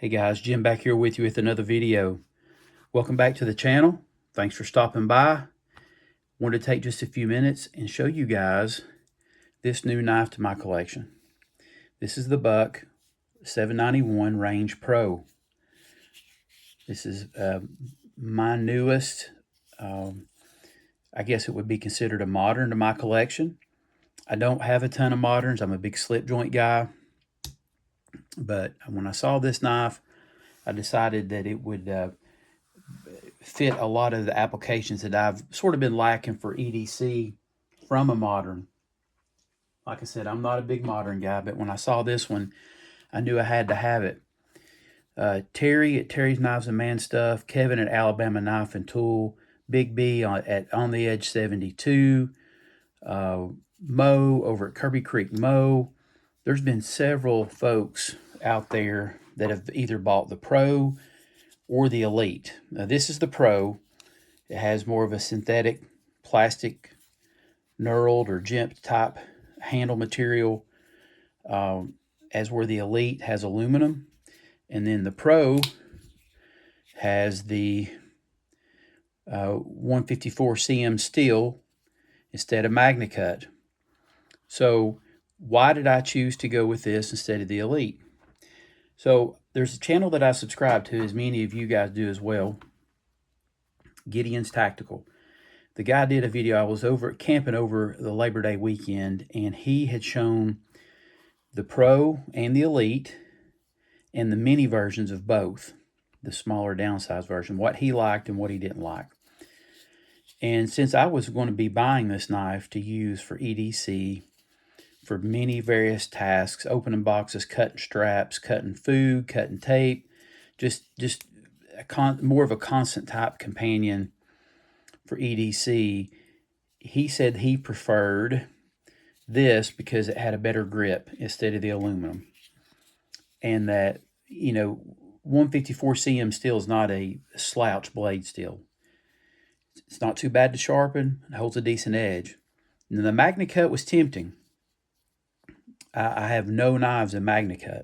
Hey guys, Jim back here with you with another video. Welcome back to the channel. Thanks for stopping by. Wanted to take just a few minutes and show you guys this new knife to my collection. This is the Buck 791 Range Pro. This is my newest, I guess it would be considered a modern to my collection. I don't have a ton of moderns. I'm a big slip joint guy. But when I saw this knife, I decided that it would fit a lot of the applications that I've sort of been lacking for EDC from a modern. Like I said, I'm not a big modern guy, but when I saw this one, I knew I had to have it. Terry at Terry's Knives and Man Stuff, Kevin at Alabama Knife and Tool, Big B at On the Edge 72, Mo over at Kirby Creek Mo. There's been several folks out there that have either bought the Pro or the Elite. Now, this is the Pro. It has more of a synthetic plastic knurled or jimped type handle material, as where the Elite has aluminum. And then the Pro has the 154 cm steel instead of MagnaCut. So why did I choose to go with this instead of the Elite? So there's a channel that I subscribe to, as many of you guys do as well, Gideon's Tactical. The guy did a video. I was over camping over the Labor Day weekend, and he had shown the Pro and the Elite and the mini versions of both, the smaller downsized version, what he liked and what he didn't like. And since I was going to be buying this knife to use for EDC, for many various tasks, opening boxes, cutting straps, cutting food, cutting tape, just more of a constant type companion for EDC, he said he preferred this because it had a better grip instead of the aluminum. And that, 154 cm steel is not a slouch blade steel. It's not too bad to sharpen. It holds a decent edge. And the MagnaCut was tempting. I have no knives in MagnaCut,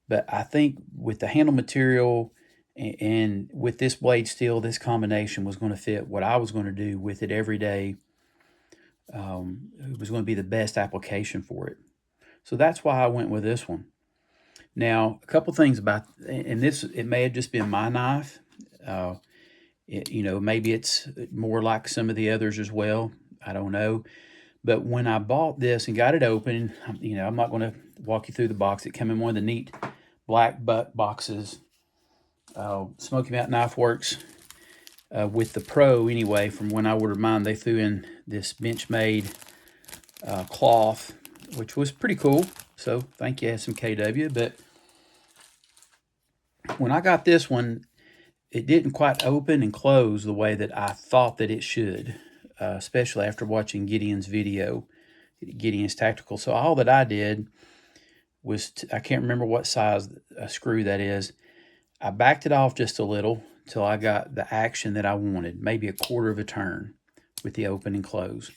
but I think with the handle material and with this blade steel, this combination was going to fit what I was going to do with it every day. It was going to be the best application for it. So that's why I went with this one. Now, a couple things about, and this, it may have just been my knife. Maybe it's more like some of the others as well. I don't know. But when I bought this and got it open, I'm not going to walk you through the box. It came in one of the neat black Buck boxes. Smoky Mountain Knife Works, with the Pro anyway, from when I ordered mine, they threw in this Benchmade cloth, which was pretty cool. So thank you, SMKW. But when I got this one, it didn't quite open and close the way that I thought that it should. Especially after watching Gideon's video, Gideon's Tactical. So all that I did was, I can't remember what size screw that is. I backed it off just a little till I got the action that I wanted, maybe a quarter of a turn with the open and close.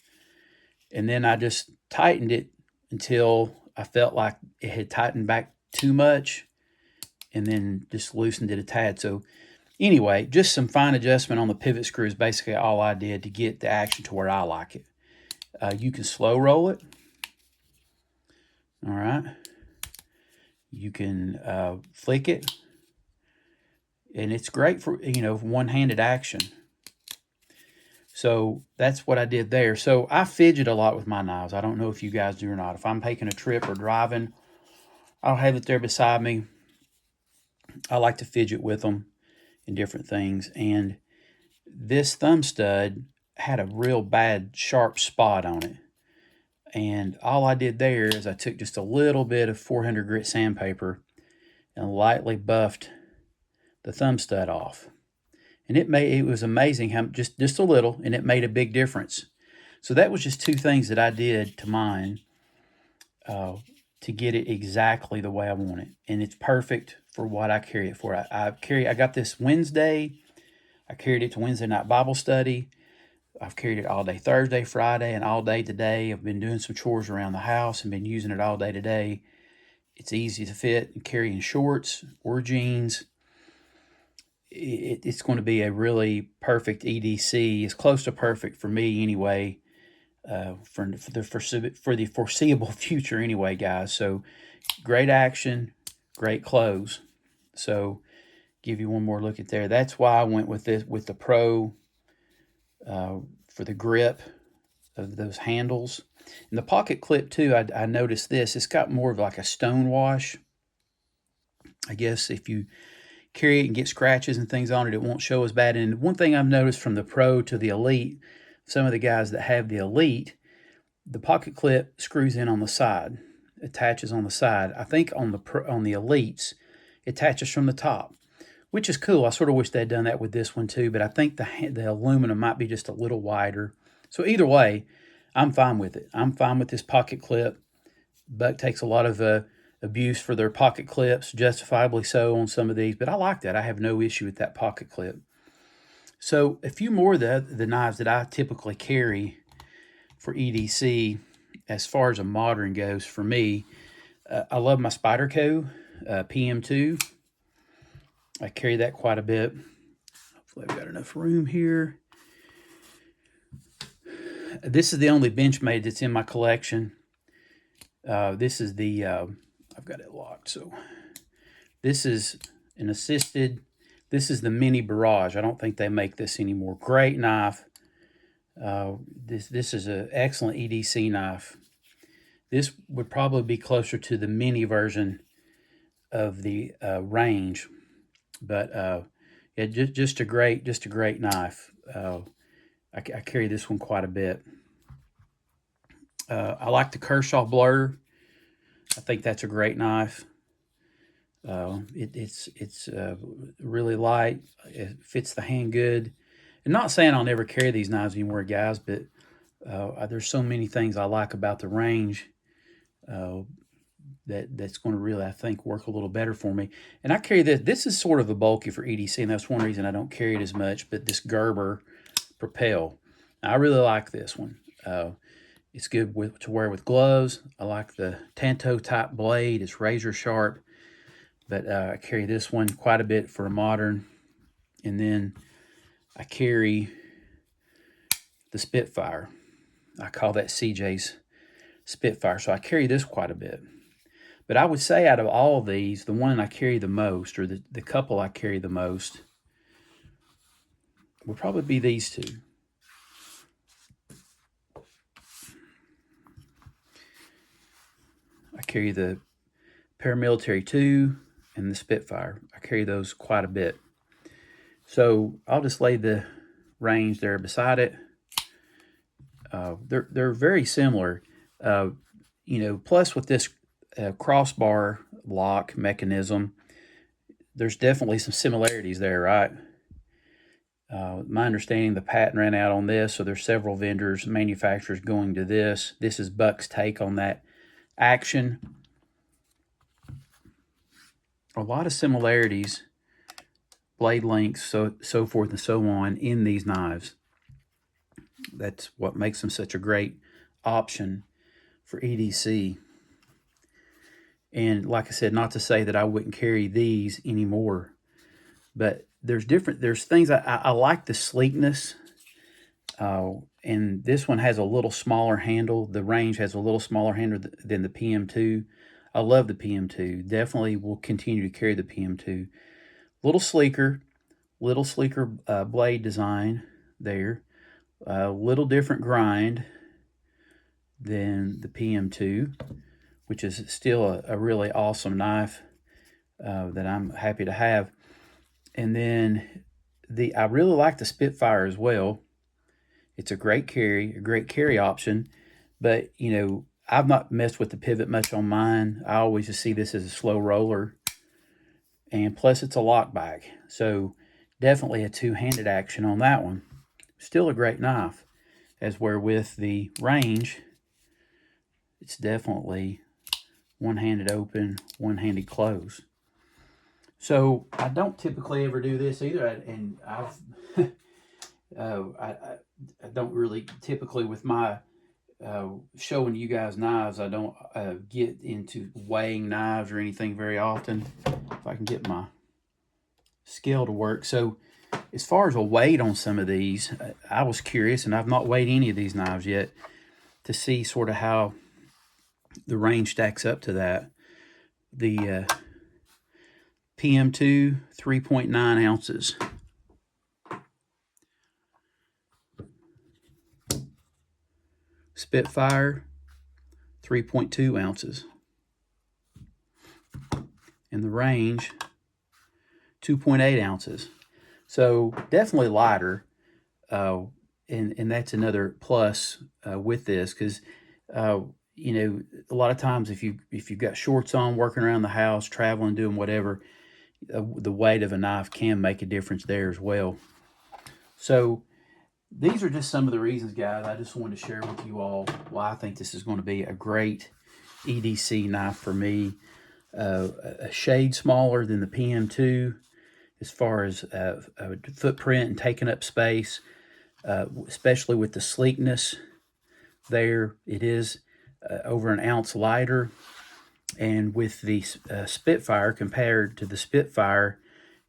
And then I just tightened it until I felt like it had tightened back too much, and then just loosened it a tad. So anyway, just some fine adjustment on the pivot screw is basically all I did to get the action to where I like it. You can slow roll it. All right. You can flick it. And it's great for, one-handed action. So that's what I did there. So I fidget a lot with my knives. I don't know if you guys do or not. If I'm taking a trip or driving, I'll have it there beside me. I like to fidget with them and different things. And this thumb stud had a real bad sharp spot on it. And all I did there is I took just a little bit of 400 grit sandpaper and lightly buffed the thumb stud off. And it was amazing how just a little, and it made a big difference. So that was just two things that I did to mine to get it exactly the way I want it. And it's perfect for what I carry it for. I got this Wednesday. I carried it to Wednesday night Bible study. I've carried it all day Thursday, Friday, and all day today. I've been doing some chores around the house and been using it all day today. It's easy to fit and carry in shorts or jeans. It's going to be a really perfect EDC. It's close to perfect for me anyway, for the foreseeable future anyway, guys. So great action, great close. So give you one more look at there. That's why I went with this, with the Pro, for the grip of those handles. And the pocket clip too, I noticed this. It's got more of like a stone wash. I guess if you carry it and get scratches and things on it, it won't show as bad. And one thing I've noticed from the Pro to the Elite, some of the guys that have the Elite, the pocket clip screws in on the side, attaches on the side. I think on the Elites, it attaches from the top, which is cool. I sort of wish they'd done that with this one too, but I think the aluminum might be just a little wider. So either way, I'm fine with it. I'm fine with this pocket clip. Buck takes a lot of abuse for their pocket clips, justifiably so on some of these, but I like that. I have no issue with that pocket clip. So a few more of the knives that I typically carry for EDC, as far as a modern goes for me, I love my Spyderco PM2. I carry that quite a bit. Hopefully I've got enough room here. This is the only Benchmade that's in my collection. This is the, I've got it locked, so this is an assisted, this is the Mini Barrage. I don't think they make this anymore. Great knife. This is an excellent EDC knife. This would probably be closer to the mini version of the range, but yeah, just a great knife. I carry this one quite a bit. I like the Kershaw Blur. I think that's a great knife. It's really light. It fits the hand good. And not saying I'll never carry these knives anymore, guys, but there's so many things I like about the range that's going to really, I think, work a little better for me. And I carry this. This is sort of a bulky for EDC, and that's one reason I don't carry it as much. But this Gerber Propel, I really like this one. It's good to wear with gloves. I like the Tanto type blade. It's razor sharp. But I carry this one quite a bit for a modern. And then I carry the Spitfire. I call that CJ's Spitfire. So I carry this quite a bit. But I would say out of all of these, the one I carry the most, or the couple I carry the most, would probably be these two. I carry the Paramilitary 2 and the Spitfire. I carry those quite a bit. So I'll just lay the range there beside it. They're very similar. You know, plus with this crossbar lock mechanism, there's definitely some similarities there, right? My understanding, the patent ran out on this, so there's several vendors, manufacturers going to this. This is Buck's take on that action. A lot of similarities, blade lengths, so forth and so on in these knives. That's what makes them such a great option for EDC. And like I said, not to say that I wouldn't carry these anymore, but there's things I like the sleekness. And this one has a little smaller handle. The range has a little smaller handle than the PM2. I love the PM2. Definitely will continue to carry the PM2. Little sleeker blade design there. Little different grind than the PM2, which is still a really awesome knife that I'm happy to have. And then I really like the Spitfire as well. It's a great carry option. But, you know, I've not messed with the pivot much on mine. I always just see this as a slow roller. And plus it's a lock bag. So definitely a two-handed action on that one. Still a great knife. As where with the range, it's definitely one-handed open, one-handed close. So I don't typically ever do this either, and I've I don't really typically with my showing you guys knives. I don't get into weighing knives or anything very often. If I can get my scale to work. So as far as a weight on some of these, I was curious, and I've not weighed any of these knives yet, to see sort of how the range stacks up to that. The PM2, 3.9 ounces. Spitfire, 3.2 ounces. And the range, 2.8 ounces. So definitely lighter. And that's another plus with this, because you know, a lot of times if you've got shorts on, working around the house, traveling, doing whatever, the weight of a knife can make a difference there as well. So these are just some of the reasons, guys. I just wanted to share with you all why I think this is going to be a great EDC knife for me. A shade smaller than the PM2 as far as footprint and taking up space, especially with the sleekness there. It is over an ounce lighter. And with the Spitfire, compared to the Spitfire,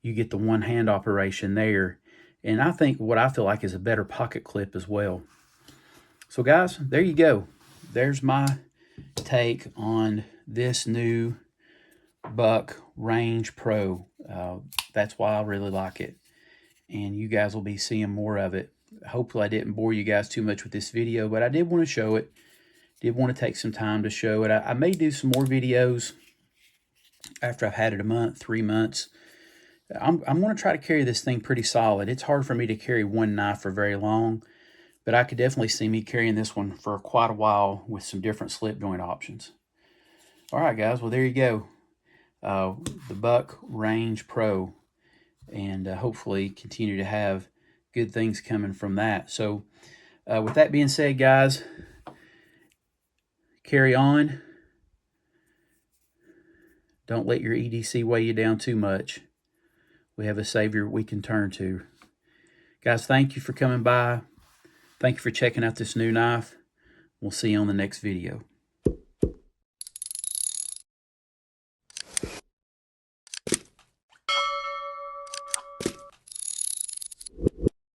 you get the one-hand operation there. And I think what I feel like is a better pocket clip as well. So guys, there you go. There's my take on this new Buck Range Pro. That's why I really like it. And you guys will be seeing more of it. Hopefully I didn't bore you guys too much with this video, but I did want to show it. Did want to take some time to show it. I may do some more videos after I've had it a month, 3 months. I'm going to try to carry this thing pretty solid. It's hard for me to carry one knife for very long, but I could definitely see me carrying this one for quite a while with some different slip joint options. All right, guys. Well, there you go. The Buck Range Pro, and hopefully continue to have good things coming from that. So with that being said, guys, carry on. Don't let your EDC weigh you down too much. We have a Savior we can turn to. Guys, thank you for coming by. Thank you for checking out this new knife. We'll see you on the next video.